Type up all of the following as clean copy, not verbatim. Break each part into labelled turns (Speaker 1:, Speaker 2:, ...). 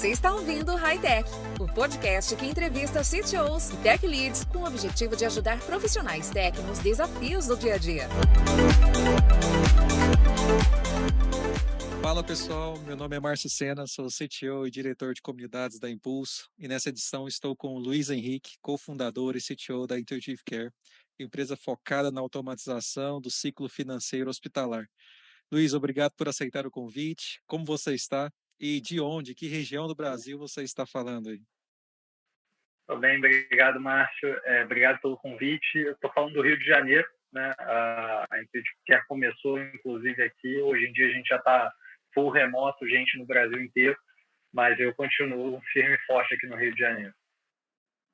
Speaker 1: Você está ouvindo o High Tech, o podcast que entrevista CTOs e Tech Leads com o objetivo de ajudar profissionais tech nos desafios do dia a dia.
Speaker 2: Fala pessoal, meu nome é Márcio Sena, sou CTO e diretor de comunidades da Impulso e nessa edição estou com o Luiz Henrique, cofundador e CTO da Intuitive Care, empresa focada na automatização do ciclo financeiro hospitalar. Luiz, obrigado por aceitar o convite. Como você está? E de onde, que região do Brasil você está falando aí?
Speaker 3: Tudo bem, obrigado, Márcio. Obrigado pelo convite. Eu estou falando do Rio de Janeiro, né? A Intuitive Care começou, inclusive, aqui. Hoje em dia a gente já está full remoto, gente no Brasil inteiro, mas eu continuo firme e forte aqui no Rio de Janeiro.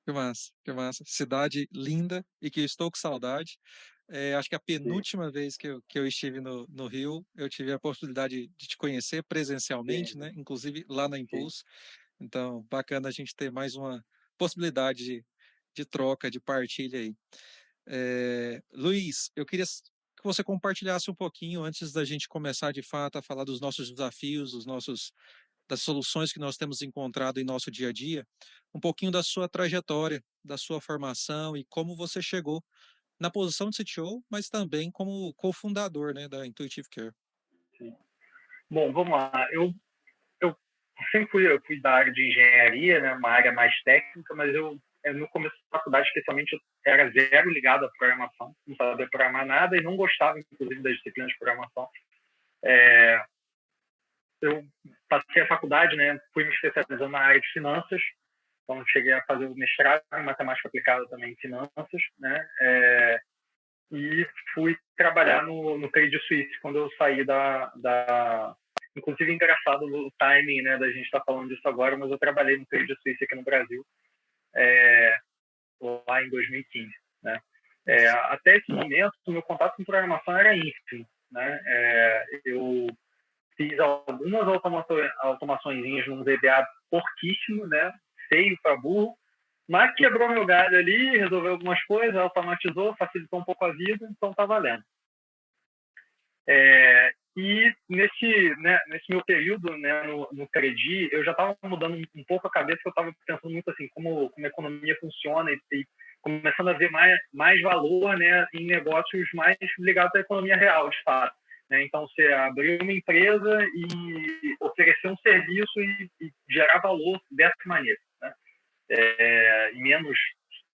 Speaker 2: Que massa, que massa. Cidade linda e que eu estou com saudade. Acho que a penúltima vez que eu estive no Rio, eu tive a oportunidade de te conhecer presencialmente, né? Inclusive lá na Impulso. Então, bacana a gente ter mais uma possibilidade de troca, de partilha aí. Luiz, eu queria que você compartilhasse um pouquinho antes da gente começar de fato a falar dos nossos desafios, das soluções que nós temos encontrado em nosso dia a dia, um pouquinho da sua trajetória, da sua formação e como você chegou na posição de CTO, mas também como cofundador, né, da Intuitive Care.
Speaker 3: Sim. Bom, vamos lá. Eu sempre fui da área de engenharia, né, uma área mais técnica, mas no começo da faculdade, especialmente, eu era zero ligado à programação, não sabia programar nada e não gostava, inclusive, das disciplinas de programação. Eu passei a faculdade, né, fui me especializando na área de finanças, então cheguei a fazer o mestrado em matemática aplicada também em finanças, né, e fui trabalhar no Credit Suisse quando eu saí inclusive engraçado o timing, né, da gente estar falando disso agora, mas eu trabalhei no Credit Suisse aqui no Brasil lá em 2015, né. Até esse momento, o meu contato com programação era ínfimo, né. Eu fiz algumas automaçõezinhas num VBA porquíssimo, né, feio para burro, mas quebrou meu galho ali, resolveu algumas coisas, automatizou, facilitou um pouco a vida, então tá valendo. E nesse meu período, né, no Credi, eu já estava mudando um pouco a cabeça, eu estava pensando muito assim, como a economia funciona e começando a ver mais valor, né, em negócios mais ligados à economia real, de fato. Né? Então, você abrir uma empresa e oferecer um serviço e gerar valor dessa maneira. Né? E menos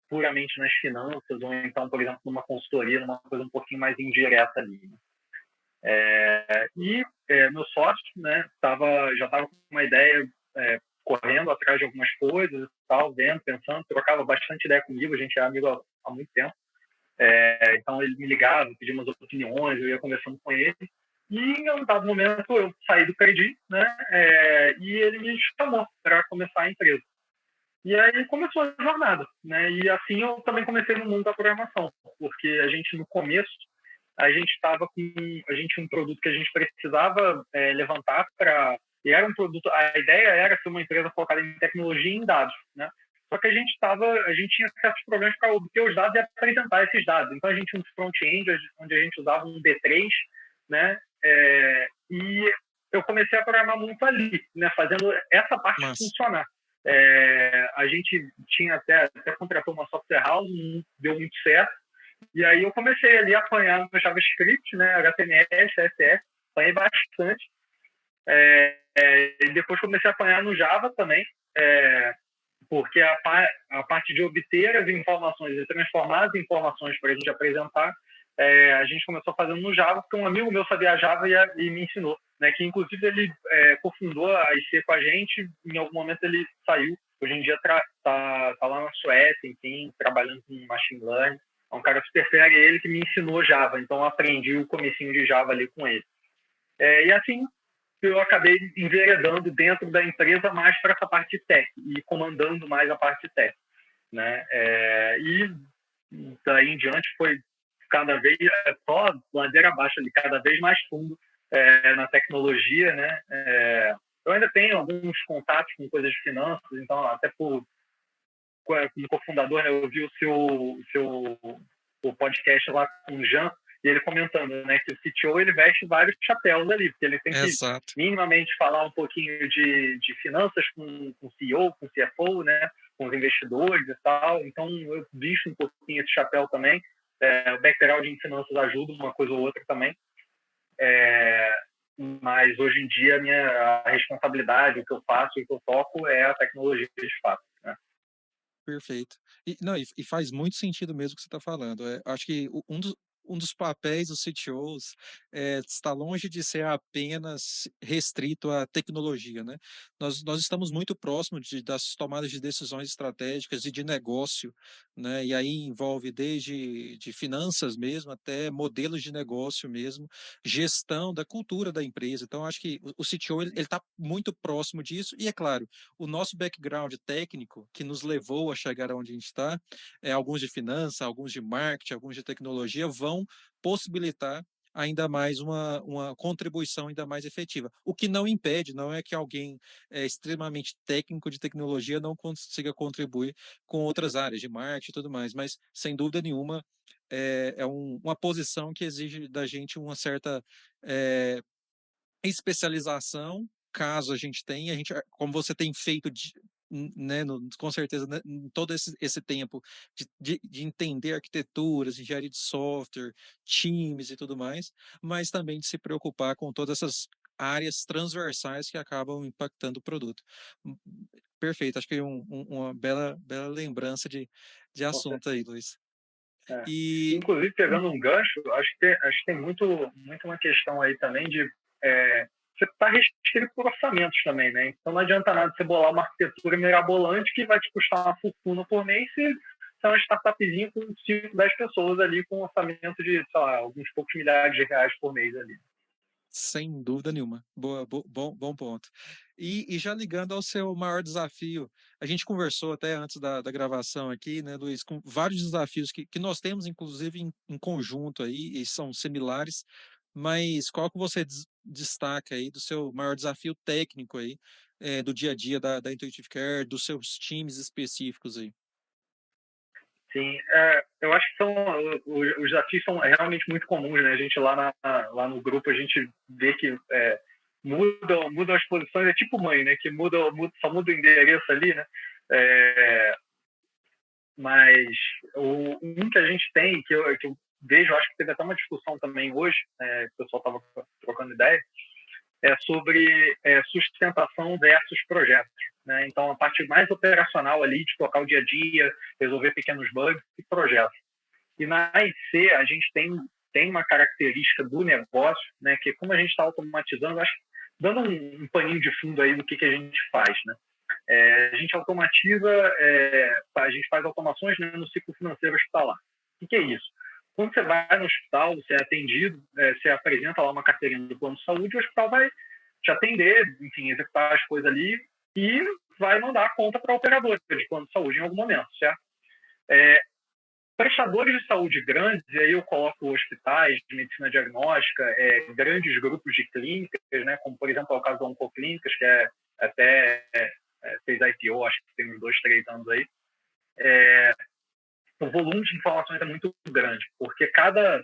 Speaker 3: puramente nas finanças, ou então, por exemplo, numa consultoria, numa coisa um pouquinho mais indireta ali. Né? Meu sócio, né, já estava com uma ideia, correndo atrás de algumas coisas, tal, vendo, pensando, trocava bastante ideia comigo, a gente é amigo há muito tempo. Então ele me ligava, pedia umas opiniões, eu ia conversando com ele. E em um dado momento eu saí do Credi, né, e ele me chamou para começar a empresa. E aí começou a jornada, né, e assim eu também comecei no mundo da programação, porque a gente no começo a gente tinha um produto que a gente precisava levantar e era um produto, a ideia era ser uma empresa focada em tecnologia e em dados, né? Só que a gente tinha certos problemas para obter os dados e apresentar esses dados. Então a gente tinha um front-end onde a gente usava um D3, né? E eu comecei a programar muito ali, né? Fazendo essa parte funcionar. A gente tinha até contratou uma software house, não deu muito certo. E aí eu comecei ali a apanhar no JavaScript, né, HTML, CSS, apanhei bastante. E depois comecei a apanhar no Java também, porque a parte de obter as informações e transformar as informações para a gente apresentar, a gente começou fazendo no Java, porque um amigo meu sabia Java e me ensinou, né, que inclusive ele cofundou a IC com a gente, em algum momento ele saiu, hoje em dia tá lá na Suécia, enfim, trabalhando com machine learning. Um cara super fera, ele que me ensinou Java, então eu aprendi o comecinho de Java ali com ele. E assim, eu acabei enveredando dentro da empresa mais para essa parte tech e comandando mais a parte tech. Né? E daí em diante foi cada vez, só ladeira abaixo ali, cada vez mais fundo na tecnologia. Né? Eu ainda tenho alguns contatos com coisas de finanças, então até como cofundador, né, eu vi o podcast lá com o Jean, E ele comentando, né, que o CTO ele veste vários chapéus ali, porque ele tem que
Speaker 2: Exato.
Speaker 3: minimamente falar um pouquinho de finanças com o CEO, com o CFO, né, com os investidores e tal. Então, eu visto um pouquinho esse chapéu também. O background em finanças ajuda uma coisa ou outra também. Mas, hoje em dia, a responsabilidade, o que eu faço, o que eu toco é a tecnologia de fato, né?
Speaker 2: Perfeito. Não, e faz muito sentido mesmo o que você está falando. Acho que um dos papéis dos CTOs está longe de ser apenas restrito à tecnologia, né? Nós estamos muito próximos das tomadas de decisões estratégicas e de negócio, né? E aí envolve desde de finanças mesmo até modelos de negócio mesmo, gestão da cultura da empresa. Então, acho que o CTO ele está muito próximo disso e, é claro, o nosso background técnico que nos levou a chegar onde a gente está, alguns de finança, alguns de marketing, alguns de tecnologia, vão possibilitar ainda mais uma contribuição ainda mais efetiva. O que não impede, não é que alguém extremamente técnico de tecnologia não consiga contribuir com outras áreas de marketing e tudo mais, mas sem dúvida nenhuma uma posição que exige da gente uma certa especialização, caso a gente tenha, como você tem feito, né, com certeza, né, em todo esse tempo de entender arquiteturas, engenharia de software, times e tudo mais, mas também de se preocupar com todas essas áreas transversais que acabam impactando o produto. Hum, Perfeito, acho que uma bela lembrança de
Speaker 3: Com
Speaker 2: assunto aí,
Speaker 3: certeza.
Speaker 2: Luiz.
Speaker 3: É.
Speaker 2: E
Speaker 3: Inclusive, pegando um gancho, acho que tem muito uma questão aí também de você está restrito por orçamentos também, né? Então não adianta nada você bolar uma arquitetura mirabolante que vai te custar uma fortuna por mês se é uma startupzinha com 5, 10 pessoas ali com um orçamento de, sei lá, alguns poucos milhares de reais por mês ali.
Speaker 2: sem dúvida nenhuma. Bom ponto. E já ligando ao seu maior desafio, a gente conversou até antes da gravação aqui, né, Luiz, com vários desafios que nós temos, inclusive, em conjunto aí, e são similares, mas qual que você destaca aí do seu maior desafio técnico aí, do dia a dia da Intuitive Care, dos seus times específicos aí?
Speaker 3: Sim, eu acho que os desafios são realmente muito comuns, né? A gente lá no grupo, a gente vê que mudam as posições, é tipo mãe, né? Que só muda o endereço ali, né? Mas um que a gente tem, que eu vejo, acho que teve até uma discussão também hoje, que o pessoal estava trocando ideia, é sobre sustentação versus projetos, né? Então, a parte mais operacional ali, de tocar o dia a dia, resolver pequenos bugs e projetos. E na IC, a gente tem uma característica do negócio, né? Que como a gente está automatizando, acho que dando um paninho de fundo aí do que a gente faz, né? A gente automatiza, a gente faz automações, né, no ciclo financeiro hospitalar. O que é isso? Quando você vai no hospital, você é atendido, você apresenta lá uma carteirinha do plano de saúde, o hospital vai te atender, enfim, executar as coisas ali e vai mandar a conta para a operadora de plano de saúde em algum momento, certo? Prestadores de saúde grandes, e aí eu coloco hospitais de medicina diagnóstica, grandes grupos de clínicas, né, como, por exemplo, é o caso da Oncoclínicas, que até fez IPO, acho que tem uns 2, 3 anos aí. O volume de informações é muito grande, porque cada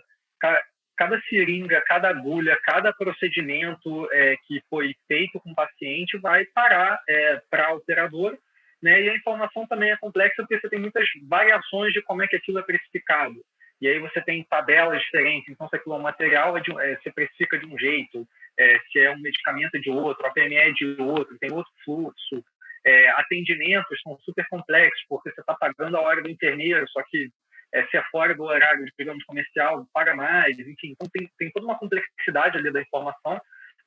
Speaker 3: seringa, cada agulha, cada procedimento que foi feito com o paciente vai parar para a operadora, né? E a informação também é complexa porque você tem muitas variações de como é que aquilo é precificado. E aí você tem tabelas diferentes. Então, se aquilo é um material, você precifica de um jeito. Se é um medicamento é de outro, a PME é de outro, tem outro fluxo. Atendimentos são super complexos, porque você está pagando a hora do enfermeiro, só que se é fora do horário, digamos, comercial, paga mais. Enfim, então tem toda uma complexidade ali da informação,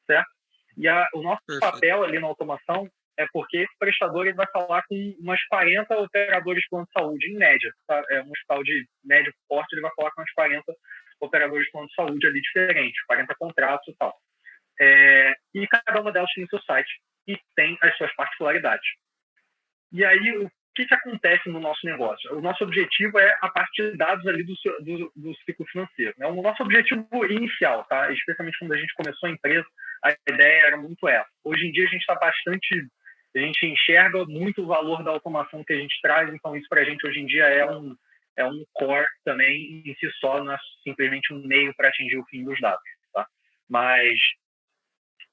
Speaker 3: certo? E o nosso
Speaker 2: Perfeito.
Speaker 3: papel ali na automação é porque esse prestador ele vai falar com umas 40 operadores de plano de saúde, em média. Tá? Um hospital de médio porte, ele vai falar com umas 40 operadores de plano de saúde ali diferentes, 40 contratos e tal. E cada uma delas tem seu site e tem as suas particularidades. E aí, o que acontece no nosso negócio? O nosso objetivo é a parte de dados ali do ciclo financeiro. Né? O nosso objetivo inicial, tá? Especialmente quando a gente começou a empresa, a ideia era muito essa. Hoje em dia, a gente enxerga muito o valor da automação que a gente traz, então isso para a gente hoje em dia é um core também em si só, não é simplesmente um meio para atingir o fim dos dados, tá? Mas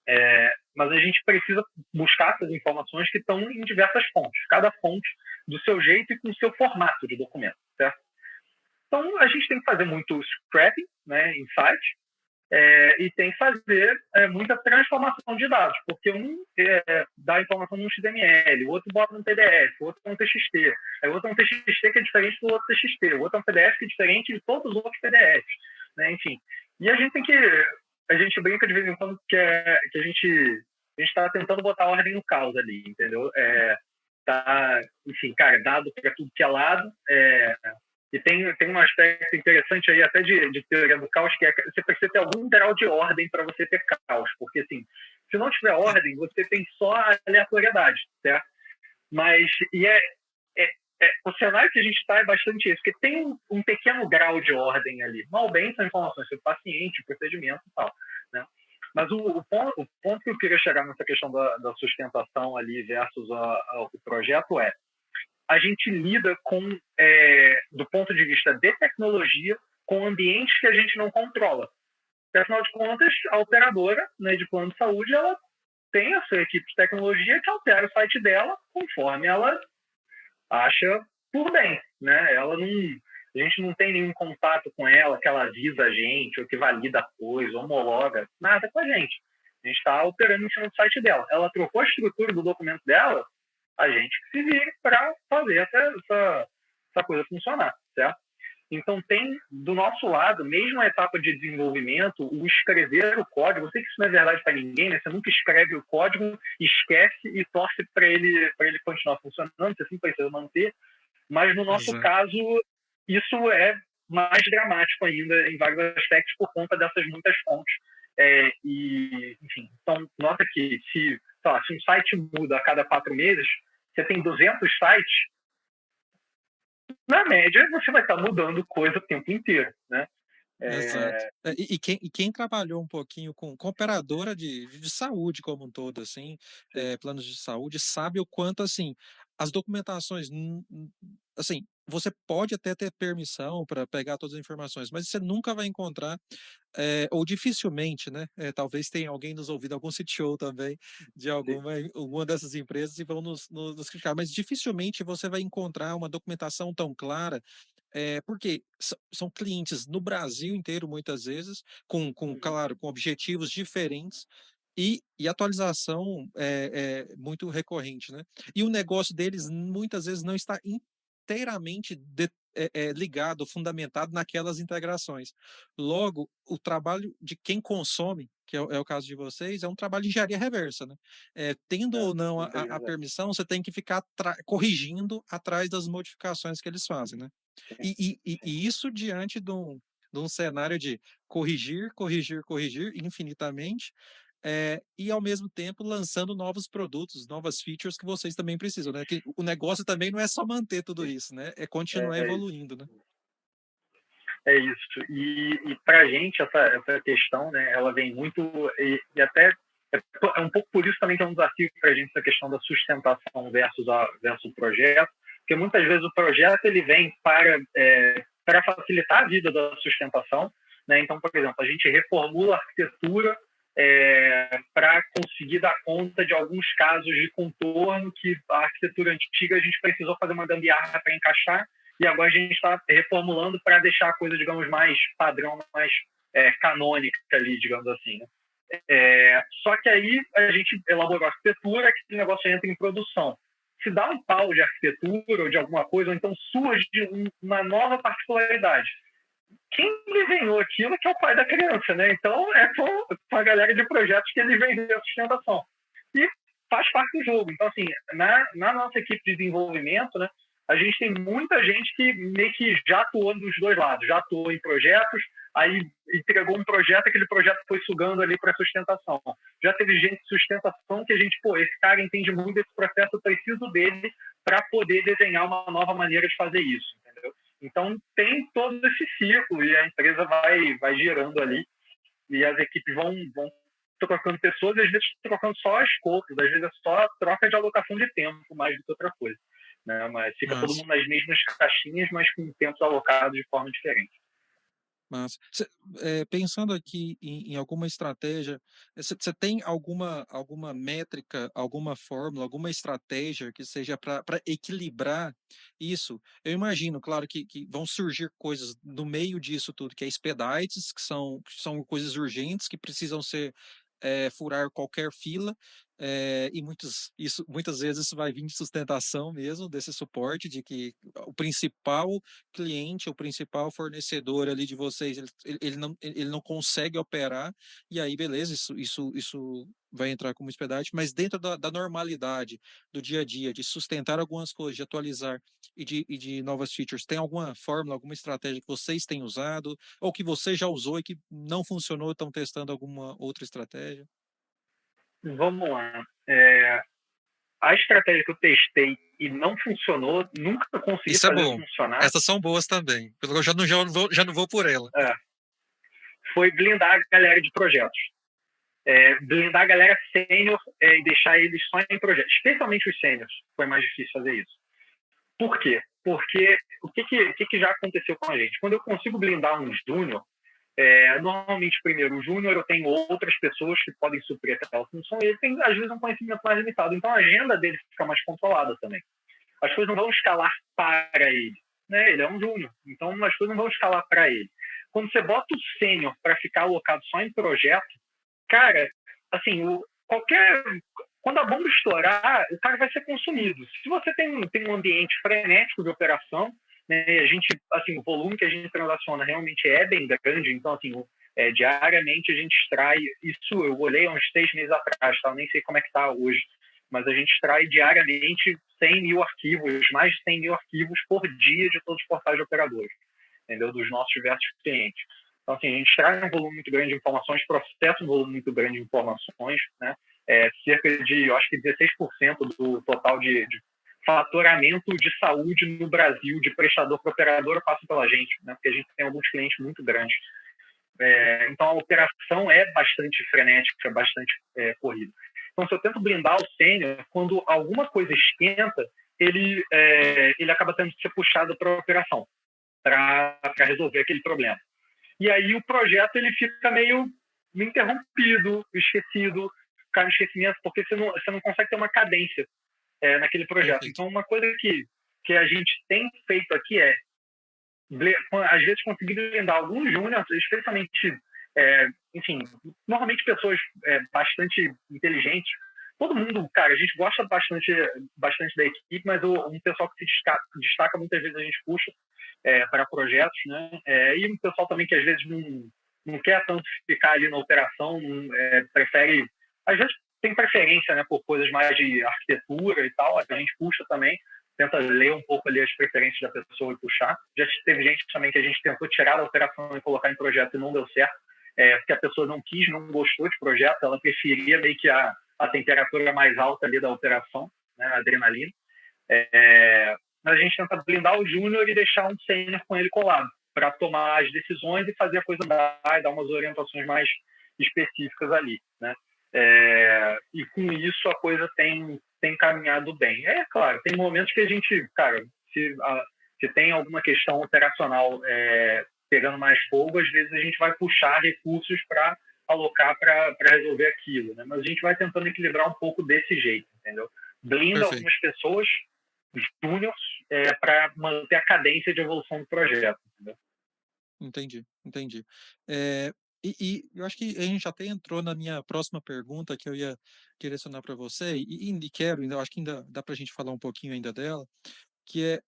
Speaker 3: a gente precisa buscar essas informações que estão em diversas fontes, cada fonte do seu jeito e com o seu formato de documento, certo? Então, a gente tem que fazer muito scrapping, né, em site, e tem que fazer muita transformação de dados, porque dá a informação num XML, o outro bota no PDF, o outro é um TXT, o outro é um TXT que é diferente do outro TXT, o outro é um PDF que é diferente de todos os outros PDFs, né? Enfim. E a gente brinca de vez em quando que a gente está tentando botar ordem no caos ali, entendeu? Enfim, cara, dado para tudo que é lado, e tem um aspecto interessante aí até de teoria do caos, que é que você precisa ter algum grau de ordem para você ter caos, porque assim, se não tiver ordem, você tem só a aleatoriedade, certo? Mas, o cenário que a gente está é bastante isso, porque tem um pequeno grau de ordem ali. Mal bem são informações sobre paciente, procedimento e tal, né? Mas o ponto que eu queria chegar nessa questão da sustentação ali versus o projeto a gente lida do ponto de vista de tecnologia, com ambientes que a gente não controla. Porque, afinal de contas, a operadora, né, de plano de saúde, ela tem a sua equipe de tecnologia que altera o site dela conforme ela acha por bem, né? A gente não tem nenhum contato com ela, que ela avisa a gente, ou que valida a coisa, homologa, nada com a gente. A gente está operando em cima do site dela. Ela trocou a estrutura do documento dela, a gente que se vire para fazer essa coisa funcionar, certo? Então, tem do nosso lado, mesmo a etapa de desenvolvimento, o escrever o código. Eu sei que isso não é verdade para ninguém, né? Você nunca escreve o código, esquece e torce para ele continuar funcionando, você sempre precisa manter. Mas, no nosso caso, isso é mais dramático ainda em vários aspectos por conta dessas muitas fontes. Enfim, então, nota que se um site muda a cada 4 meses, você tem 200 sites, na média, você vai estar mudando coisa o tempo inteiro, né?
Speaker 2: Exato. E quem trabalhou um pouquinho com operadora de saúde como um todo, assim, planos de saúde, sabe o quanto, assim, as documentações, assim, você pode até ter permissão para pegar todas as informações, mas você nunca vai encontrar, ou dificilmente, né? Talvez tenha alguém nos ouvindo, algum CTO também, de alguma dessas empresas, e vão nos criticar, mas dificilmente você vai encontrar uma documentação tão clara. Porque são clientes no Brasil inteiro, muitas vezes, claro, com objetivos diferentes, e atualização é muito recorrente, né? E o negócio deles, muitas vezes, não está inteiramente ligado, fundamentado naquelas integrações. Logo, o trabalho de quem consome, que é o caso de vocês, é um trabalho de engenharia reversa, né? Tendo ou não a permissão, você tem que ficar corrigindo atrás das modificações que eles fazem, né? E isso diante de um cenário de corrigir infinitamente, e ao mesmo tempo lançando novos produtos, novas features que vocês também precisam, né? Que o negócio também não é só manter tudo isso, né? É continuar evoluindo, né?
Speaker 3: É isso. E para a gente, essa questão, né, ela vem muito, e até é um pouco por isso também que é um desafio para a gente essa questão da sustentação versus o projeto, porque muitas vezes o projeto ele vem para facilitar a vida da sustentação, né? Então, por exemplo, a gente reformula a arquitetura para conseguir dar conta de alguns casos de contorno que a arquitetura antiga a gente precisou fazer uma gambiarra para encaixar, e agora a gente está reformulando para deixar a coisa, digamos, mais padrão, mais canônica ali, digamos assim, né? Só que aí a gente elaborou a arquitetura, que o negócio entra em produção. Se dá um pau de arquitetura ou de alguma coisa, ou então surge uma nova particularidade. Quem desenhou aquilo é que é o pai da criança, né? Então, é com a galera de projetos que eles vendem a sustentação. E faz parte do jogo. Então, assim, na nossa equipe de desenvolvimento, né, a gente tem muita gente que meio que já atuou dos dois lados. Já atuou em projetos, aí entregou um projeto, aquele projeto foi sugando ali para sustentação. Já teve gente de sustentação que a gente, esse cara entende muito desse processo, eu preciso dele para poder desenhar uma nova maneira de fazer isso, entendeu? Então, tem todo esse ciclo e a empresa vai girando ali e as equipes vão trocando pessoas e às vezes trocando só escopos, às vezes é só troca de alocação de tempo mais do que outra coisa. né? Mas fica todo
Speaker 2: Mas
Speaker 3: mundo nas mesmas caixinhas, mas com tempos alocados de forma diferente.
Speaker 2: Mas, pensando aqui em alguma estratégia, você tem alguma métrica, alguma fórmula, alguma estratégia que seja para equilibrar isso? Eu imagino, claro, que vão surgir coisas no meio disso tudo, que é expedites, que são coisas urgentes, que precisam furar qualquer fila, e muitas vezes isso vai vir de sustentação mesmo, desse suporte, de que o principal cliente, o principal fornecedor ali de vocês, ele não consegue operar, e aí, beleza, isso vai entrar como expedite, mas dentro da normalidade do dia a dia, de sustentar algumas coisas, de atualizar e de novas features, tem alguma fórmula, alguma estratégia que vocês têm usado, ou que você já usou e que não funcionou, estão testando alguma outra estratégia?
Speaker 3: Vamos lá. A estratégia que eu testei e não funcionou, nunca consegui
Speaker 2: Isso é
Speaker 3: fazer
Speaker 2: bom.
Speaker 3: funcionar,
Speaker 2: Essas são boas também. Eu já não vou por ela.
Speaker 3: foi blindar a galera de projetos. Blindar a galera sênior e deixar eles só em projetos. Especialmente os sêniors, foi mais difícil fazer isso. Por quê? Porque o que já aconteceu com a gente? Quando eu consigo blindar um júnior, normalmente, primeiro, o júnior eu tenho outras pessoas que podem suprir aquela função e ele tem, às vezes, um conhecimento mais limitado. Então, a agenda dele fica mais controlada também. As coisas não vão escalar para ele. Né? Ele é um júnior, então as coisas não vão escalar para ele. Quando você bota o sênior para ficar alocado só em projeto, cara, assim, quando a bomba estourar, o cara vai ser consumido. Se você tem um ambiente frenético de operação, né, a gente, assim, o volume que a gente transaciona realmente é bem grande, então, assim, diariamente a gente extrai, isso eu olhei há uns 6 meses atrás, tá? Nem sei como é que está hoje, mas a gente extrai diariamente 100 mil arquivos, mais de 100 mil arquivos por dia de todos os portais de operadores, entendeu? Dos nossos diversos clientes. Então, assim, a gente extrai um volume muito grande de informações, processa um volume muito grande de informações, né? Cerca de, eu acho que 16% do total de faturamento de saúde no Brasil, de prestador para operadora, passa pela gente, né? Porque a gente tem alguns clientes muito grandes. Então, a operação é bastante frenética, é bastante corrida. Então, se eu tento blindar o sênior, quando alguma coisa esquenta, ele acaba tendo que ser puxado para a operação, para resolver aquele problema. E aí o projeto ele fica meio interrompido, esquecido, cai no esquecimento, porque você não consegue ter uma cadência naquele projeto.
Speaker 2: Perfeito.
Speaker 3: Então, uma coisa que a gente tem feito aqui às vezes, conseguir blindar alguns júniors, especialmente, enfim, normalmente pessoas bastante inteligentes. Todo mundo, cara, a gente gosta bastante da equipe, mas um pessoal que se destaca muitas vezes a gente puxa para projetos, né? E um pessoal também que às vezes não quer tanto ficar ali na operação, prefere, às vezes tem preferência, né, por coisas mais de arquitetura e tal, a gente puxa também, tenta ler um pouco ali as preferências da pessoa e puxar. Já teve gente também que a gente tentou tirar da operação e colocar em projeto e não deu certo, porque a pessoa não quis, não gostou de projeto, ela preferia meio que a temperatura mais alta ali da operação, né, a adrenalina. Mas a gente tenta blindar o júnior e deixar um sênior com ele colado, para tomar as decisões e fazer a coisa andar e dar umas orientações mais específicas ali, né? E com isso a coisa tem caminhado bem. Claro, tem momentos que a gente, cara, se tem alguma questão operacional pegando mais fogo, às vezes a gente vai puxar recursos para alocar para resolver aquilo, né? Mas a gente vai tentando equilibrar um pouco desse jeito, entendeu? Blinda
Speaker 2: Perfeito.
Speaker 3: algumas pessoas, júniors, para manter a cadência de evolução do projeto, entendeu?
Speaker 2: Entendi. E eu acho que a gente até entrou na minha próxima pergunta que eu ia direcionar para você, eu acho que ainda dá para a gente falar um pouquinho ainda dela, que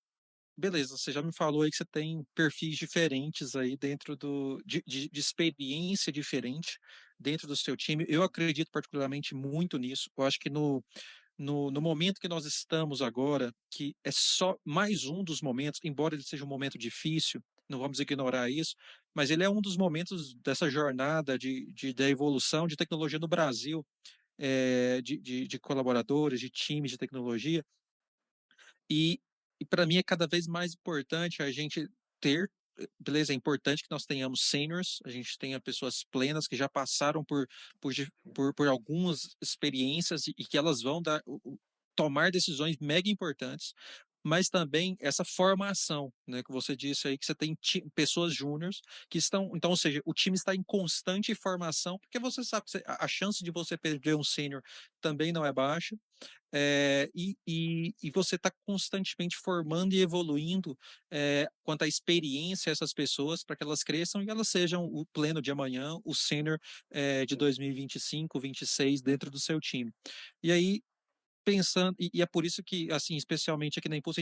Speaker 2: beleza, você já me falou aí que você tem perfis diferentes aí dentro de experiência diferente dentro do seu time. Eu acredito particularmente muito nisso. Eu acho que no momento que nós estamos agora, que é só mais um dos momentos, embora ele seja um momento difícil, não vamos ignorar isso, mas ele é um dos momentos dessa jornada da evolução de tecnologia no Brasil, de colaboradores, de times de tecnologia, e, e para mim é cada vez mais importante a gente ter, beleza, é importante que nós tenhamos seniors, a gente tenha pessoas plenas que já passaram por algumas experiências e que elas vão tomar decisões mega importantes, mas também essa formação, né, que você disse aí, que você tem pessoas júniores que estão, então, ou seja, o time está em constante formação, porque você sabe que a chance de você perder um sênior também não é baixa, e você está constantemente formando e evoluindo quanto à experiência essas pessoas para que elas cresçam e elas sejam o pleno de amanhã, o sênior de 2025, 26 dentro do seu time. E aí, pensando, e é por isso que, assim, especialmente aqui na Impulso,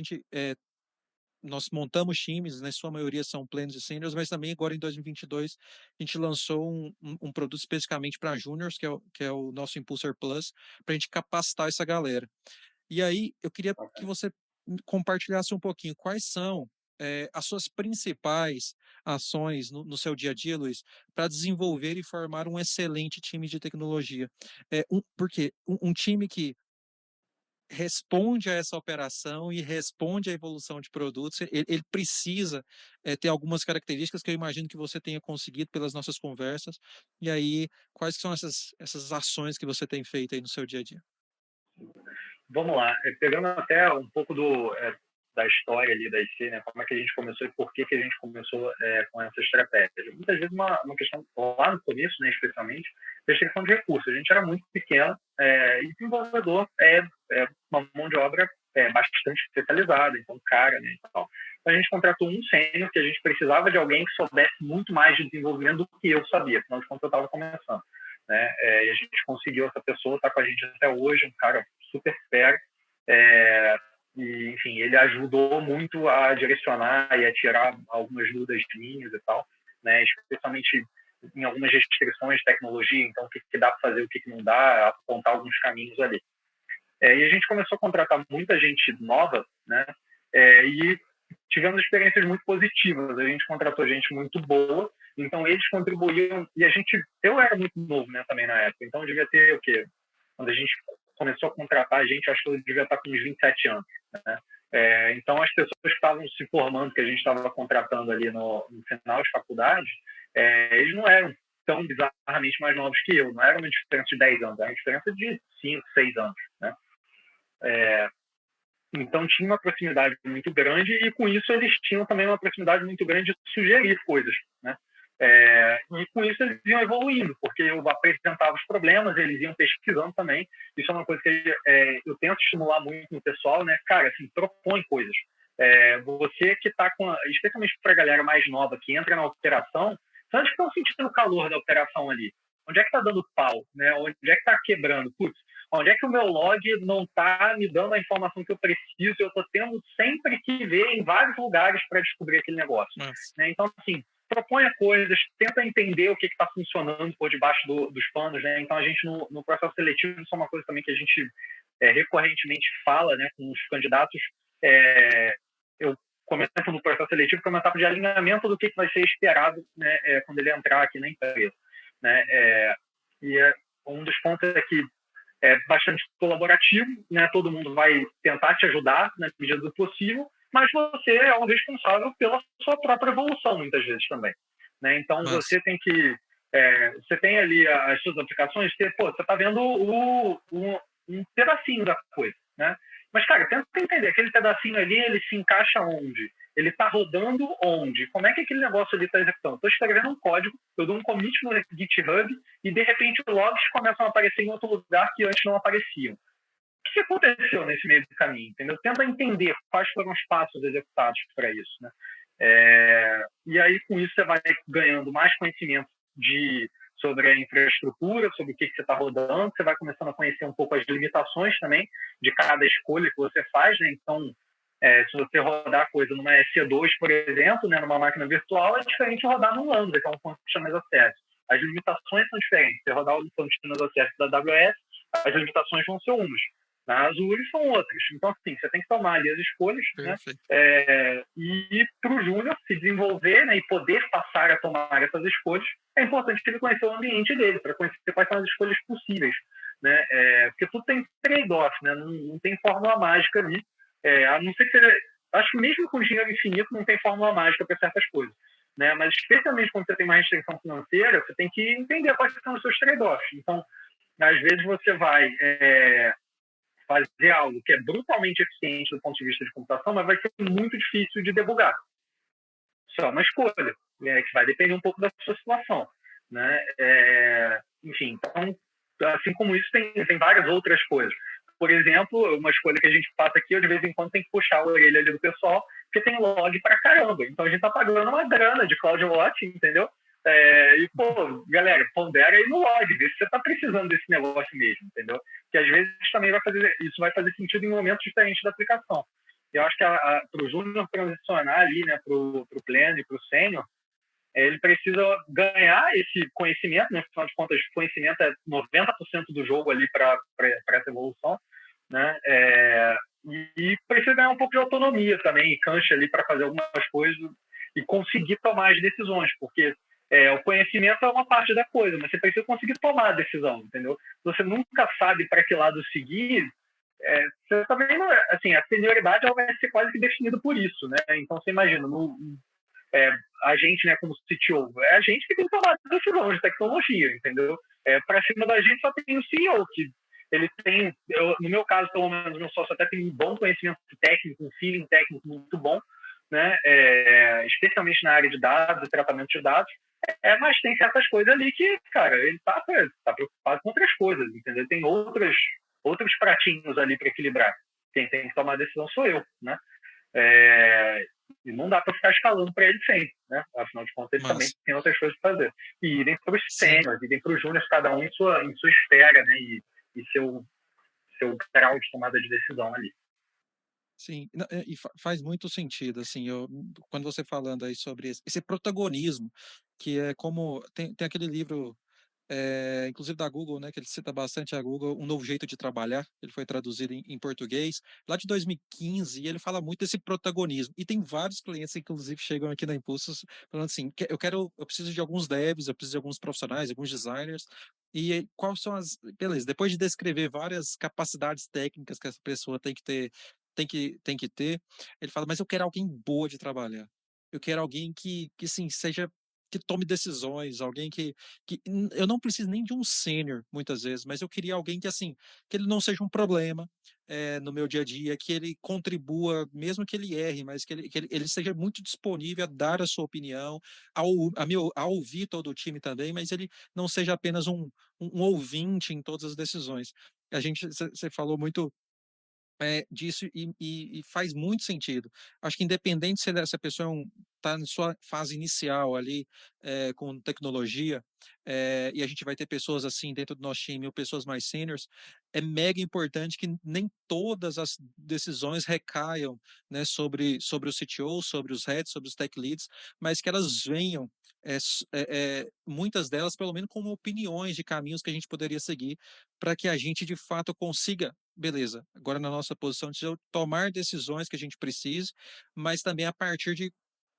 Speaker 2: nós montamos times, na sua maioria são plenos e seniors, mas também agora em 2022 a gente lançou um produto especificamente para juniors, que é o nosso Impulsor Plus, para a gente capacitar essa galera. E aí eu queria que você compartilhasse um pouquinho quais são as suas principais ações no seu dia a dia, Luiz, para desenvolver e formar um excelente time de tecnologia. Porque um time que responde a essa operação e responde à evolução de produtos, ele precisa ter algumas características que eu imagino que você tenha conseguido pelas nossas conversas. E aí, quais são essas ações que você tem feito aí no seu dia a dia?
Speaker 3: Vamos lá, pegando até um pouco da história ali da IC, né? Como é que a gente começou e por que a gente começou com essa estratégia. Muitas vezes uma questão, lá no começo, né, especialmente, restrição de recursos. A gente era muito pequeno e desenvolvedor é uma mão de obra bastante especializada, então cara, né, e tal. Então a gente contratou um sênior que a gente precisava de alguém que soubesse muito mais de desenvolvimento do que eu sabia, afinal de contas eu estava começando. Né? E a gente conseguiu essa pessoa, está com a gente até hoje, um cara super fera, e, enfim, ele ajudou muito a direcionar e a tirar algumas dúvidas minhas e tal, né? Especialmente em algumas restrições de tecnologia, então o que dá para fazer, o que não dá, apontar alguns caminhos ali. E a gente começou a contratar muita gente nova, né? E tivemos experiências muito positivas. A gente contratou gente muito boa, então eles contribuíam. E eu era muito novo, né, também na época, então eu devia ter o quê? Quando a gente começou a contratar a gente, acho que eu devia estar com uns 27 anos, né? Então as pessoas que estavam se formando, que a gente estava contratando ali no final de faculdade, eles não eram tão bizarramente mais novos que eu, não era uma diferença de 10 anos, era uma diferença de 5, 6 anos, né? Então tinha uma proximidade muito grande e com isso eles tinham também uma proximidade muito grande de sugerir coisas, né? E com isso eles iam evoluindo, porque eu apresentava os problemas, eles iam pesquisando também. Isso é uma coisa que eu tento estimular muito no pessoal, né? Cara, assim, propõe coisas. Você que está especialmente para a galera mais nova que entra na operação, vocês estão sentindo o calor da operação ali. Onde é que está dando pau, né? Onde é que está quebrando? Putz, onde é que o meu log não está me dando a informação que eu preciso? Eu estou tendo sempre que ver em vários lugares para descobrir aquele negócio. Né? Então, assim, proponha coisas, tenta entender o que está funcionando por debaixo dos panos. Né? Então, a gente, no processo seletivo, isso é uma coisa também que a gente recorrentemente fala, né, com os candidatos. Eu comento no processo seletivo, que é uma etapa de alinhamento do que vai ser esperado, né, quando ele entrar aqui na empresa. Né? Um dos pontos é que é bastante colaborativo, né? Todo mundo vai tentar te ajudar na medida do possível, mas você é o responsável pela sua própria evolução, muitas vezes também. Né? Então, você tem que... você tem ali as suas aplicações, você está vendo um pedacinho da coisa, né? Mas, cara, tenta entender, aquele pedacinho ali, ele se encaixa onde? Ele está rodando onde? Como é que aquele negócio ali está executando? Estou escrevendo um código, eu dou um commit no GitHub e, de repente, logs começam a aparecer em outro lugar que antes não apareciam. O que aconteceu nesse meio do caminho? Entendeu? Tenta entender quais foram os passos executados para isso. Né? E aí, com isso, você vai ganhando mais conhecimento sobre a infraestrutura, sobre o que você está rodando, você vai começando a conhecer um pouco as limitações também de cada escolha que você faz, né? Então, se você rodar a coisa numa EC2, por exemplo, né, numa máquina virtual, é diferente de rodar num Lambda, que é um Function as a Service. As limitações são diferentes. Se você rodar o Function as a Service da AWS, as limitações vão ser umas. Na Azure são outras. Então, assim, você tem que tomar ali as escolhas, né? E para o Júnior se desenvolver, né, e poder passar a tomar essas escolhas, é importante que ele conheça o ambiente dele, para conhecer quais são as escolhas possíveis. Né? Porque tudo tem trade-off, né? Não tem fórmula mágica ali. A não ser que seja... Acho que mesmo com dinheiro infinito não tem fórmula mágica para certas coisas. Né? Mas, especialmente quando você tem mais restrição financeira, você tem que entender quais são os seus trade-offs. Então, às vezes você vai... fazer algo que é brutalmente eficiente do ponto de vista de computação, mas vai ser muito difícil de debugar. Isso é uma escolha, né, que vai depender um pouco da sua situação, né? Enfim, então, assim como isso, tem várias outras coisas. Por exemplo, uma escolha que a gente faz aqui, eu de vez em quando tem que puxar a orelha ali do pessoal, porque tem log pra caramba. Então a gente tá pagando uma grana de CloudWatch, entendeu? E, pô, galera, pondera aí no log, vê se você tá precisando desse negócio mesmo, entendeu? Que às vezes também isso vai fazer sentido em momentos diferentes da aplicação. Eu acho que para o júnior transicionar ali, né, para o pleno e para o sênior, ele precisa ganhar esse conhecimento, né? Afinal de contas, conhecimento é 90% do jogo ali para essa evolução, né? E precisa ganhar um pouco de autonomia também, e cancha ali para fazer algumas coisas e conseguir tomar as decisões, porque o conhecimento é uma parte da coisa, mas você precisa conseguir tomar a decisão, entendeu? Se você nunca sabe para que lado seguir, você também não, assim, a senioridade ela vai ser quase que definida por isso, né? Então você imagina, a gente, né, como CTO, é a gente que tem que tomar decisão de tecnologia, entendeu? Para cima da gente só tem o CEO, que ele tem, no meu caso, pelo menos, meu sócio até tem um bom conhecimento técnico, um feeling técnico muito bom, né? Especialmente na área de dados e tratamento de dados, mas tem certas coisas ali que, cara, ele tá preocupado com outras coisas, entendeu? Tem outros pratinhos ali para equilibrar. Quem tem que tomar a decisão sou eu, né? E não dá para ficar escalando para ele sempre, né? Afinal de contas, ele também tem outras coisas para fazer. E idem para os sêniors, idem para os júniors, cada um em sua esfera, né? E seu grau de tomada de decisão ali.
Speaker 2: Sim, e faz muito sentido, assim, quando você falando aí sobre esse protagonismo, que é como, tem aquele livro, inclusive da Google, né, que ele cita bastante a Google, Um Novo Jeito de Trabalhar, ele foi traduzido em português, lá de 2015, e ele fala muito desse protagonismo, e tem vários clientes, inclusive, chegam aqui na Impulsos, falando assim, eu preciso de alguns devs, eu preciso de alguns profissionais, alguns designers, e quais são beleza, depois de descrever várias capacidades técnicas que essa pessoa tem que ter, ele fala, mas eu quero alguém boa de trabalhar, eu quero alguém que sim, que tome decisões, alguém que eu não preciso nem de um sênior, muitas vezes, mas eu queria alguém que, assim, que ele não seja um problema no meu dia a dia, que ele contribua, mesmo que ele erre, mas que ele seja muito disponível a dar a sua opinião, a ouvir todo o time também, mas ele não seja apenas um ouvinte em todas as decisões. Você falou muito disso e faz muito sentido. Acho que independente se essa pessoa está na sua fase inicial ali com tecnologia, e a gente vai ter pessoas assim dentro do nosso time ou pessoas mais seniors, é mega importante que nem todas as decisões recaiam, né, sobre o CTO, sobre os heads, sobre os tech leads, mas que elas venham, muitas delas pelo menos como opiniões de caminhos que a gente poderia seguir para que a gente de fato consiga, beleza, agora na nossa posição de tomar decisões que a gente precise, mas também a partir de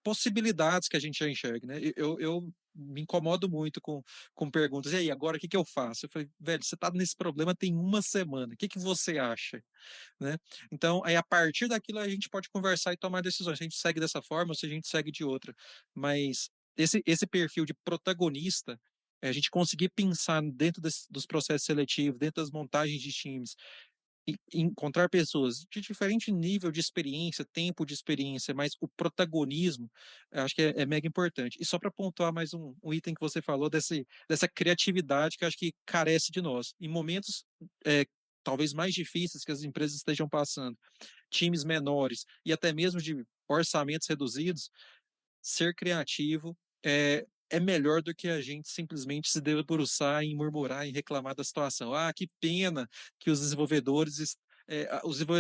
Speaker 2: possibilidades que a gente já enxerga, né? Eu me incomodo muito com perguntas, e aí, agora o que eu faço? Eu falei, velho, você está nesse problema tem uma semana, o que você acha? Né? Então, aí a partir daquilo a gente pode conversar e tomar decisões, se a gente segue dessa forma ou se a gente segue de outra, mas esse perfil de protagonista, a gente conseguir pensar dentro dos processos seletivos, dentro das montagens de times, e encontrar pessoas de diferente nível de experiência, tempo de experiência, mas o protagonismo, eu acho que é mega importante. E só para pontuar mais um item que você falou, dessa criatividade que eu acho que carece de nós. Em momentos talvez mais difíceis que as empresas estejam passando, times menores e até mesmo de orçamentos reduzidos, ser criativo é melhor do que a gente simplesmente se debruçar e murmurar e reclamar da situação. Ah, que pena que os desenvolvedores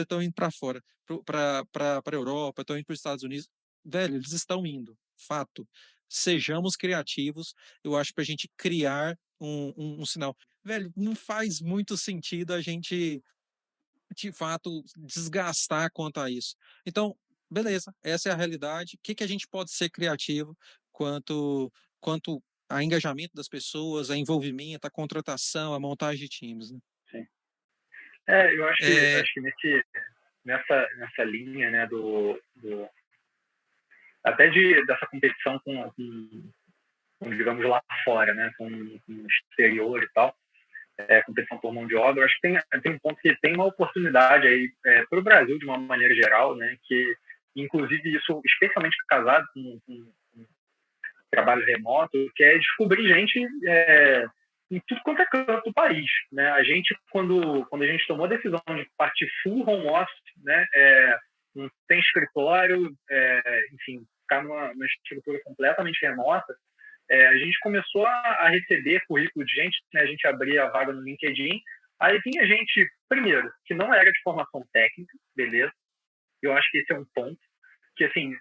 Speaker 2: estão indo para fora, para a Europa, estão indo para os Estados Unidos. Velho, eles estão indo, fato. Sejamos criativos, eu acho, para a gente criar um sinal. Velho, não faz muito sentido a gente, de fato, desgastar quanto a isso. Então, beleza, essa é a realidade. O que a gente pode ser criativo quanto a engajamento das pessoas, a envolvimento, a contratação, a montagem de times, né?
Speaker 3: Sim. Eu acho que nessa linha, né, até dessa competição com, digamos, lá fora, né, com o exterior e tal, competição por mão de obra. Eu acho que tem um ponto que tem uma oportunidade aí para o Brasil, de uma maneira geral, né, que, inclusive, isso, especialmente casado com trabalho remoto, que é descobrir gente em tudo quanto é canto do país. Né? A gente, quando a gente tomou a decisão de partir full home office, né, não tem escritório, enfim, ficar numa estrutura completamente remota, a gente começou a receber currículo de gente, né? A gente abria a vaga no LinkedIn, aí vinha gente, primeiro, que não era de formação técnica, beleza? Eu acho que esse é um ponto, que, assim,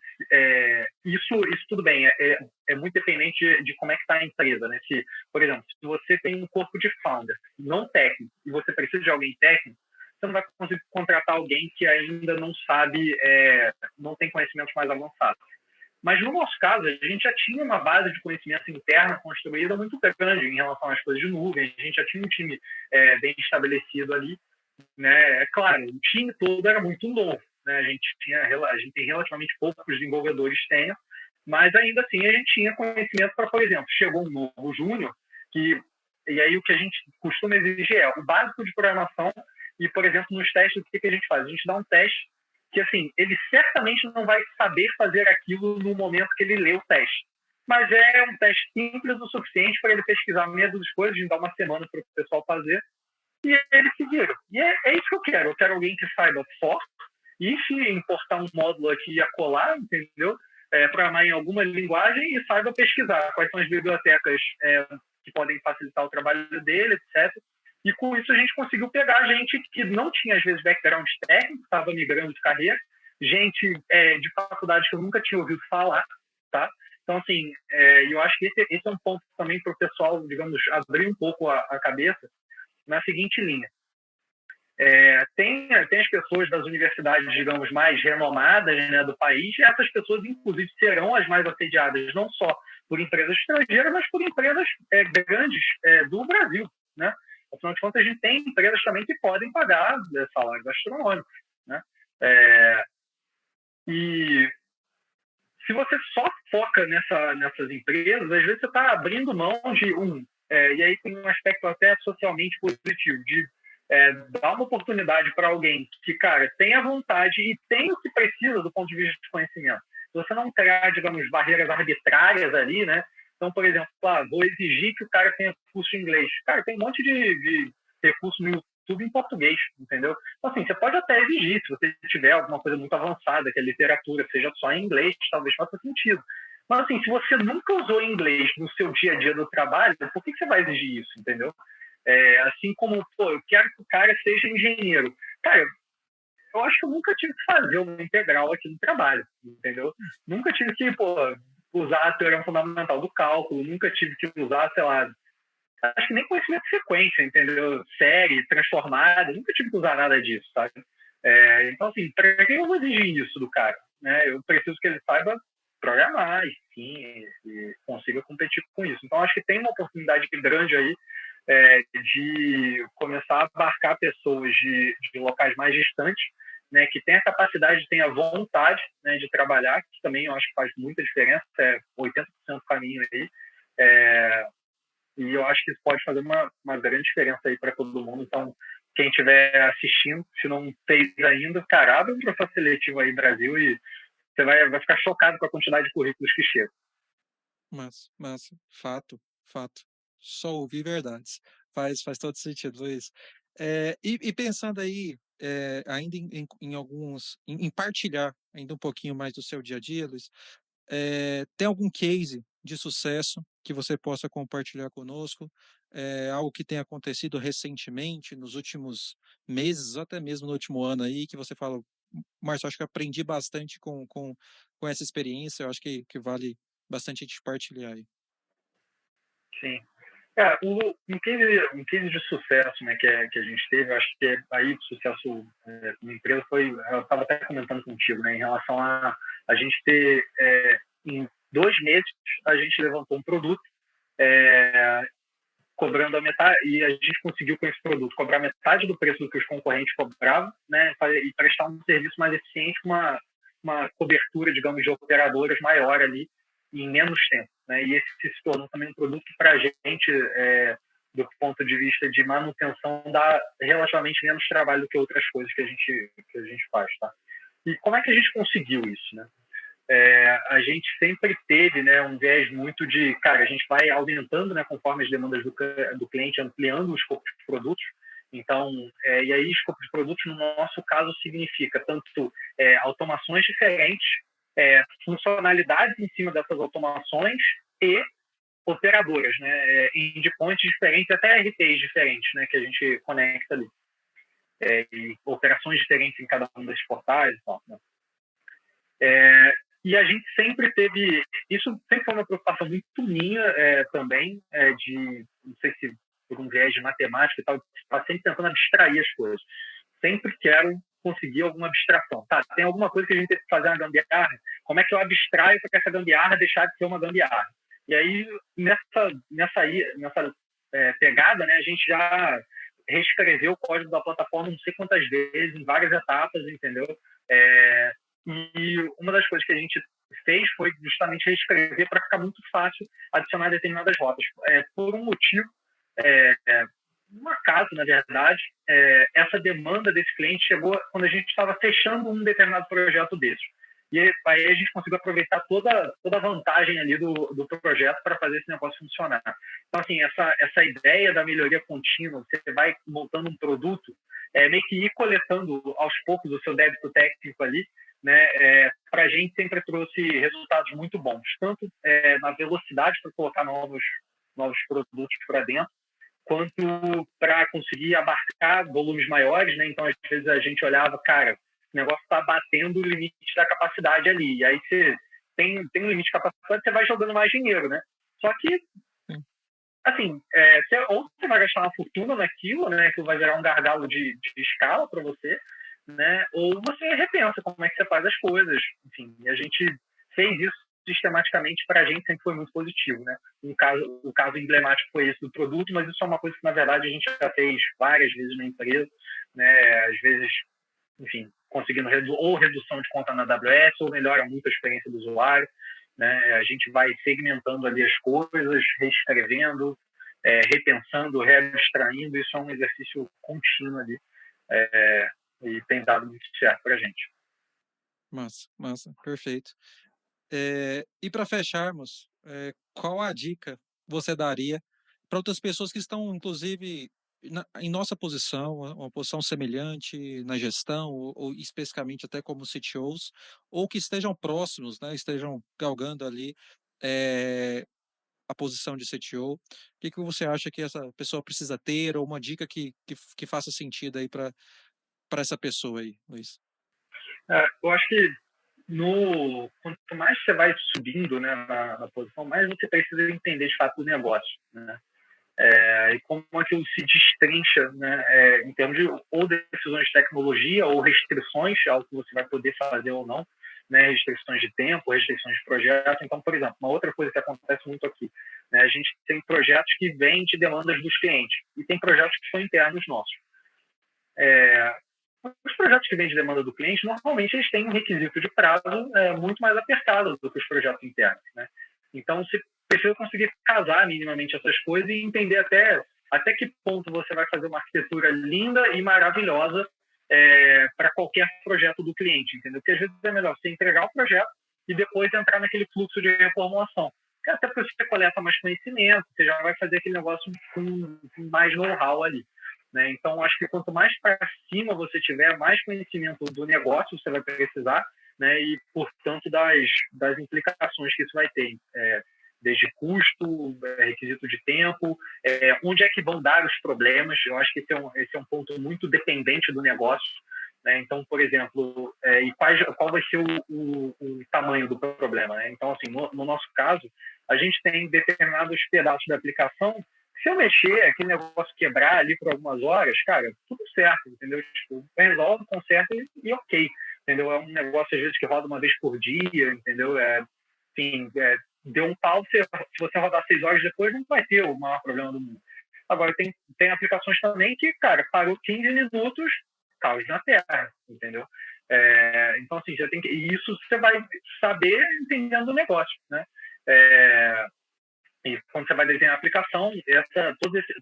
Speaker 3: isso tudo bem, é muito dependente de como é que está a empresa, né? Se, por exemplo, se você tem um corpo de founder não técnico e você precisa de alguém técnico, você não vai conseguir contratar alguém que ainda não sabe, não tem conhecimentos mais avançados. Mas, no nosso caso, a gente já tinha uma base de conhecimento interna construída muito grande em relação às coisas de nuvem, a gente já tinha um time bem estabelecido ali. Né? É claro, o time todo era muito novo. Né? A gente tem relativamente poucos desenvolvedores sênior, mas ainda assim a gente tinha conhecimento para, por exemplo, chegou um novo júnior, e aí o que a gente costuma exigir é o básico de programação e, por exemplo, nos testes, o que a gente faz? A gente dá um teste que, assim, ele certamente não vai saber fazer aquilo no momento que ele lê o teste. Mas é um teste simples o suficiente para ele pesquisar meia dúzia de coisas, a gente dá uma semana para o pessoal fazer, e eles se viram. E é isso que eu quero. Eu quero alguém que saiba forte e se importar um módulo aqui e acolá, entendeu? Programar em alguma linguagem e saiba pesquisar quais são as bibliotecas que podem facilitar o trabalho dele, etc. E com isso a gente conseguiu pegar gente que não tinha, às vezes, background técnico, estava migrando de carreira, gente de faculdade que eu nunca tinha ouvido falar, tá? Então, assim, eu acho que esse é um ponto também para o pessoal, digamos, abrir um pouco a cabeça na seguinte linha. Tem as pessoas das universidades, digamos, mais renomadas, né, do país, e essas pessoas, inclusive, serão as mais assediadas, não só por empresas estrangeiras, mas por empresas grandes do Brasil, né? Afinal de contas, a gente tem empresas também que podem pagar salários astronômicos, né? E se você só foca nessas empresas, às vezes você está abrindo mão de e aí tem um aspecto até socialmente positivo, de dar uma oportunidade para alguém que, cara, tenha vontade e tem o que precisa do ponto de vista de conhecimento. Se você não criar, digamos, barreiras arbitrárias ali, né? Então, por exemplo, vou exigir que o cara tenha curso de inglês. Cara, tem um monte de recurso no YouTube em português, entendeu? Então, assim, você pode até exigir, se você tiver alguma coisa muito avançada, que a literatura seja só em inglês, talvez faça sentido. Mas, assim, se você nunca usou inglês no seu dia a dia do trabalho, por que você vai exigir isso, entendeu? Assim como, eu quero que o cara seja engenheiro. Cara, eu acho que eu nunca tive que fazer uma integral aqui no trabalho, entendeu? Nunca tive que, usar a teoria fundamental do cálculo, nunca tive que usar, sei lá, acho que nem conhecimento de sequência, entendeu? Série, transformada, nunca tive que usar nada disso, sabe? Então, assim, para que eu vou exigir isso do cara? Né? Eu preciso que ele saiba programar e consiga competir com isso. Então, acho que tem uma oportunidade grande aí de começar a abarcar pessoas de locais mais distantes, né, que tem a capacidade, tem a vontade, né, de trabalhar, que também eu acho que faz muita diferença, 80% do caminho aí, e eu acho que isso pode fazer uma grande diferença aí para todo mundo. Então, quem estiver assistindo, se não fez ainda, cara, abre um processo seletivo aí no Brasil e você vai ficar chocado com a quantidade de currículos que chegam.
Speaker 2: Massa. Fato. Só ouvir verdades. Faz todo sentido, Luiz. E pensando aí, ainda em partilhar ainda um pouquinho mais do seu dia a dia, Luiz, tem algum case de sucesso que você possa compartilhar conosco? Algo que tenha acontecido recentemente, nos últimos meses, ou até mesmo no último ano aí, que você fala, Márcio, acho que aprendi bastante com essa experiência, eu acho que vale bastante a gente partilhar aí.
Speaker 3: Sim. Um case de sucesso, né, que a gente teve, eu acho que aí de sucesso na empresa eu estava até comentando contigo, né, em relação a gente ter, em 2 meses, a gente levantou um produto cobrando a metade, e a gente conseguiu com esse produto cobrar metade do preço do que os concorrentes cobravam, né, e prestar um serviço mais eficiente, com uma cobertura, digamos, de operadoras maior ali, em menos tempo, né? E esse se tornou também um produto que, para a gente, do ponto de vista de manutenção, dá relativamente menos trabalho do que outras coisas que a gente faz, tá? E como é que a gente conseguiu isso, né? A gente sempre teve, né, um viés muito de, cara, a gente vai aumentando, né, conforme as demandas do cliente, ampliando o escopo de produtos. Então, e aí escopo de produtos, no nosso caso, significa tanto automações diferentes, funcionalidades em cima dessas automações e operadoras, né, endpoints diferentes, até RPs diferentes, né, que a gente conecta ali. E operações diferentes em cada um desses portais e tal, né? E a gente sempre teve... Isso sempre foi uma preocupação muito minha também, não sei se por um viés de matemática e tal, está sempre tentando abstrair as coisas. Sempre quero conseguir alguma abstração. Tá, tem alguma coisa que a gente tem que fazer uma gambiarra, como é que eu abstraio para essa gambiarra deixar de ser uma gambiarra? E aí, nessa pegada, né, a gente já reescreveu o código da plataforma não sei quantas vezes, em várias etapas, entendeu? E uma das coisas que a gente fez foi justamente reescrever para ficar muito fácil adicionar determinadas rotas. Por um motivo, um acaso, na verdade, essa demanda desse cliente chegou quando a gente estava fechando um determinado projeto desses. E aí a gente conseguiu aproveitar toda a vantagem ali do projeto para fazer esse negócio funcionar. Então, assim, essa ideia da melhoria contínua, você vai montando um produto, meio que ir coletando aos poucos o seu débito técnico ali, né, para a gente sempre trouxe resultados muito bons, tanto na velocidade para colocar novos produtos para dentro, quanto para conseguir abarcar volumes maiores, né? Então, às vezes a gente olhava, cara, o negócio está batendo o limite da capacidade ali, e aí você tem um limite de capacidade, você vai jogando mais dinheiro, né? Só que, assim, ou você vai gastar uma fortuna naquilo, né, que vai gerar um gargalo de escala para você, né? Ou você repensa como é que você faz as coisas. Enfim, a gente fez isso sistematicamente, para a gente sempre foi muito positivo, né? O caso emblemático foi esse do produto, mas isso é uma coisa que, na verdade, a gente já fez várias vezes na empresa, né? Às vezes, enfim, conseguindo ou redução de conta na AWS, ou melhora muito a experiência do usuário, né? A gente vai segmentando ali as coisas, reescrevendo, repensando, reabstraindo. Isso é um exercício contínuo ali, e tem dado muito certo para a gente.
Speaker 2: Massa, perfeito. E para fecharmos, qual a dica você daria para outras pessoas que estão, inclusive, em nossa posição, uma posição semelhante na gestão, ou especificamente até como CTOs, ou que estejam próximos, né, estejam galgando ali a posição de CTO? O que você acha que essa pessoa precisa ter, ou uma dica que faça sentido aí para essa pessoa aí, Luiz?
Speaker 3: Eu acho que quanto mais você vai subindo, né, na posição, mais você precisa entender de fato o negócio, né? E como aquilo se destrincha, né, em termos de ou decisões de tecnologia ou restrições ao que você vai poder fazer ou não, né, restrições de tempo, restrições de projeto. Então, por exemplo, uma outra coisa que acontece muito aqui, né, a gente tem projetos que vêm de demandas dos clientes e tem projetos que são internos nossos. Os projetos que vêm de demanda do cliente, normalmente, eles têm um requisito de prazo muito mais apertado do que os projetos internos, né? Então, você precisa conseguir casar minimamente essas coisas e entender até que ponto você vai fazer uma arquitetura linda e maravilhosa para qualquer projeto do cliente, entendeu? Porque, às vezes, é melhor você entregar o projeto e depois entrar naquele fluxo de reformulação. Até porque você coleta mais conhecimento, você já vai fazer aquele negócio com mais know-how ali, né? Então, acho que quanto mais para cima você tiver, mais conhecimento do negócio você vai precisar, né? E, portanto, das implicações que isso vai ter, desde custo, requisito de tempo, onde é que vão dar os problemas. Eu acho que esse é um ponto muito dependente do negócio, né? Então, por exemplo, e qual vai ser o tamanho do problema, né? Então, assim, no nosso caso, a gente tem determinados pedaços da aplicação. Se eu mexer, aquele negócio quebrar ali por algumas horas, cara, tudo certo, entendeu? Tipo, resolve, conserta e ok, entendeu? É um negócio, às vezes, que roda uma vez por dia, entendeu? Enfim, deu um pau, se você rodar 6 horas depois, não vai ter o maior problema do mundo. Agora, tem aplicações também que, cara, parou 15 minutos, caos na Terra, entendeu? Então, assim, e isso você vai saber entendendo o negócio, né? E quando você vai desenhar a aplicação,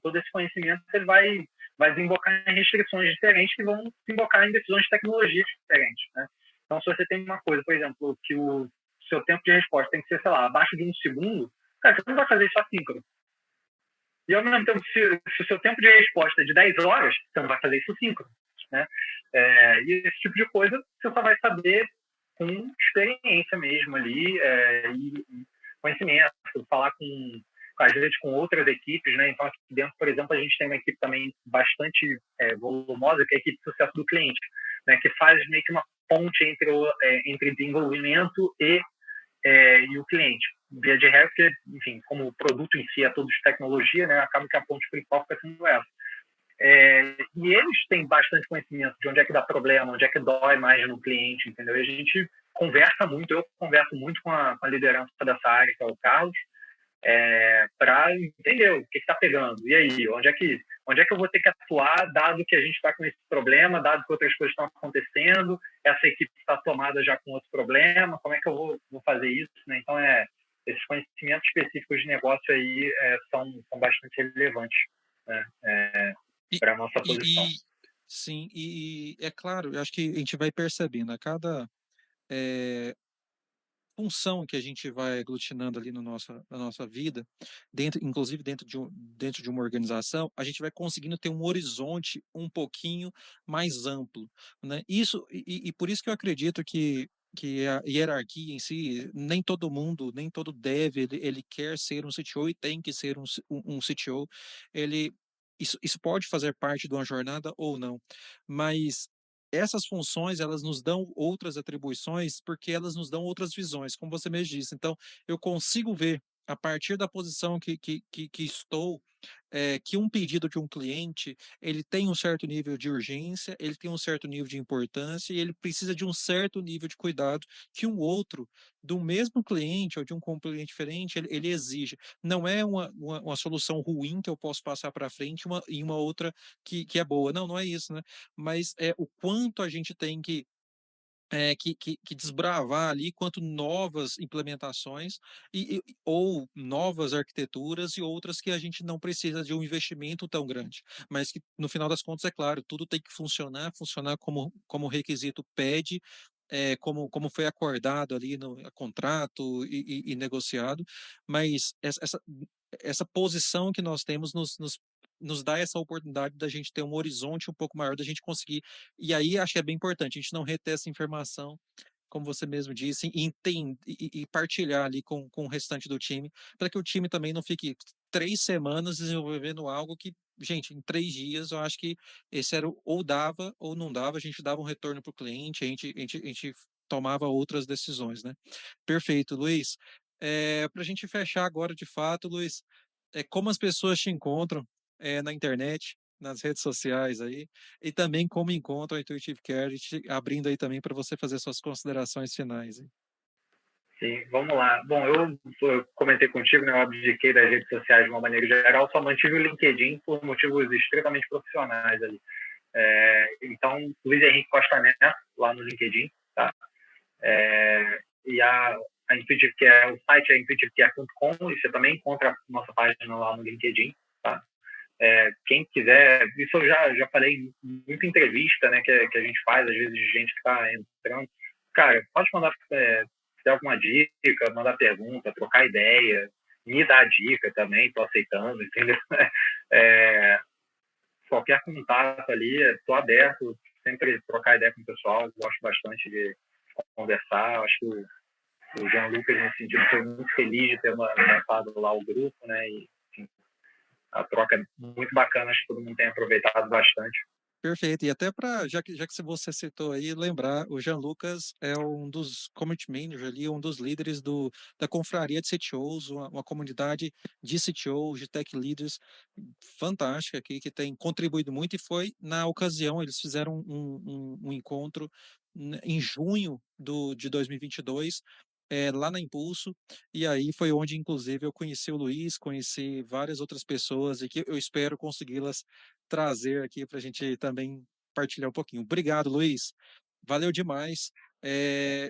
Speaker 3: todo esse conhecimento ele vai desembocar em restrições diferentes que vão desembocar em decisões de tecnologia diferentes, né? Então, se você tem uma coisa, por exemplo, que o seu tempo de resposta tem que ser, sei lá, abaixo de 1 segundo, cara, você não vai fazer isso assíncrono. E, ao mesmo tempo, se o seu tempo de resposta é de 10 horas, você não vai fazer isso síncrono, né? E esse tipo de coisa você só vai saber com experiência mesmo ali, e conhecimento, falar às vezes com outras equipes, né? Então, aqui dentro, por exemplo, a gente tem uma equipe também bastante volumosa, que é a equipe de sucesso do cliente, né? Que faz meio que uma ponte entre desenvolvimento e o cliente. Via de resto, enfim, como o produto em si é todo de tecnologia, né? Acaba que a ponte principal fica sendo essa. E eles têm bastante conhecimento de onde é que dá problema, onde é que dói mais no cliente, entendeu? E a gente conversa muito, eu converso muito com a liderança dessa área, que é o Carlos, para entender o que está pegando. E aí, onde é que eu vou ter que atuar, dado que a gente está com esse problema, dado que outras coisas estão acontecendo, essa equipe está tomada já com outro problema, como é que eu vou fazer isso, né? Então, esses conhecimentos específicos de negócio aí são bastante relevantes, né?
Speaker 2: E,
Speaker 3: Para a nossa posição.
Speaker 2: sim, e é claro, eu acho que a gente vai percebendo a cada é, função que a gente vai aglutinando ali no na nossa vida, inclusive dentro de uma organização, a gente vai conseguindo ter um horizonte um pouquinho mais amplo, né? E por isso que eu acredito que a hierarquia em si, nem todo mundo, nem todo dev, ele quer ser um CTO e tem que ser um CTO. Ele, isso pode fazer parte de uma jornada ou não, mas essas funções, elas nos dão outras atribuições porque elas nos dão outras visões, como você mesmo disse. Então, eu consigo ver, a partir da posição que estou, que um pedido de um cliente, ele tem um certo nível de urgência, ele tem um certo nível de importância e ele precisa de um certo nível de cuidado que um outro, do mesmo cliente ou de um cliente diferente, ele exige. Não é uma solução ruim que eu posso passar para frente e uma outra que é boa. Não, não é isso, né? Mas é o quanto a gente tem que desbravar ali quanto novas implementações ou novas arquiteturas e outras que a gente não precisa de um investimento tão grande, mas que no final das contas, é claro, tudo tem que funcionar como o requisito pede, como foi acordado ali no contrato e negociado, mas essa posição que nós temos nos dá essa oportunidade da gente ter um horizonte um pouco maior, da gente conseguir. E aí acho que é bem importante a gente não reter essa informação, como você mesmo disse, e partilhar ali com o restante do time, para que o time também não fique 3 semanas desenvolvendo algo que, gente, em 3 dias eu acho que esse era ou dava ou não dava, a gente dava um retorno para o cliente, a gente tomava outras decisões, né? Perfeito, Luiz. Para a gente fechar agora de fato, Luiz, como as pessoas te encontram na internet, nas redes sociais aí, e também como encontram a Intuitive Care, abrindo aí também para você fazer suas considerações finais. Aí.
Speaker 3: Sim, vamos lá. Bom, eu comentei contigo, né, eu abdiquei das redes sociais de uma maneira geral, só mantive o LinkedIn por motivos estritamente profissionais ali. Então, Luiz Henrique Costa Neto, lá no LinkedIn, tá? E a Intuitive Care, o site é intuitivecare.com, e você também encontra a nossa página lá no LinkedIn, tá? Quem quiser, isso eu já falei em muita entrevista, né, que a gente faz, às vezes, de gente que está entrando. Cara, pode mandar se der alguma dica, mandar pergunta, trocar ideia, me dar dica também, estou aceitando, entendeu? Qualquer contato ali, estou aberto, sempre trocar ideia com o pessoal, gosto bastante de conversar. Acho que o Jean Lucas, nesse sentido, foi muito feliz de ter lançado lá o grupo, né? E enfim, a troca é muito bacana, acho que todo mundo tem aproveitado bastante.
Speaker 2: Perfeito. E até para, já que você citou aí, lembrar, o Jean Lucas é um dos community managers ali, um dos líderes da confraria de CTOs, uma comunidade de CTOs, de tech leaders fantástica aqui, que tem contribuído muito, e foi, na ocasião, eles fizeram um encontro em junho de 2022, lá na Impulso, e aí foi onde, inclusive, eu conheci o Luiz, conheci várias outras pessoas, e que eu espero consegui-las trazer aqui para a gente também partilhar um pouquinho. Obrigado, Luiz. Valeu demais.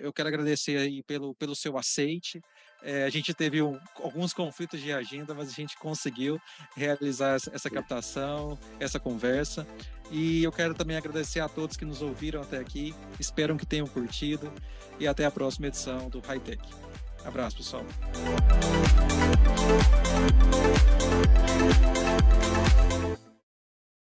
Speaker 2: Eu quero agradecer aí pelo seu aceite. A gente teve alguns conflitos de agenda, mas a gente conseguiu realizar essa captação, essa conversa. E eu quero também agradecer a todos que nos ouviram até aqui. Espero que tenham curtido e até a próxima edição do Hightech. Abraço, pessoal.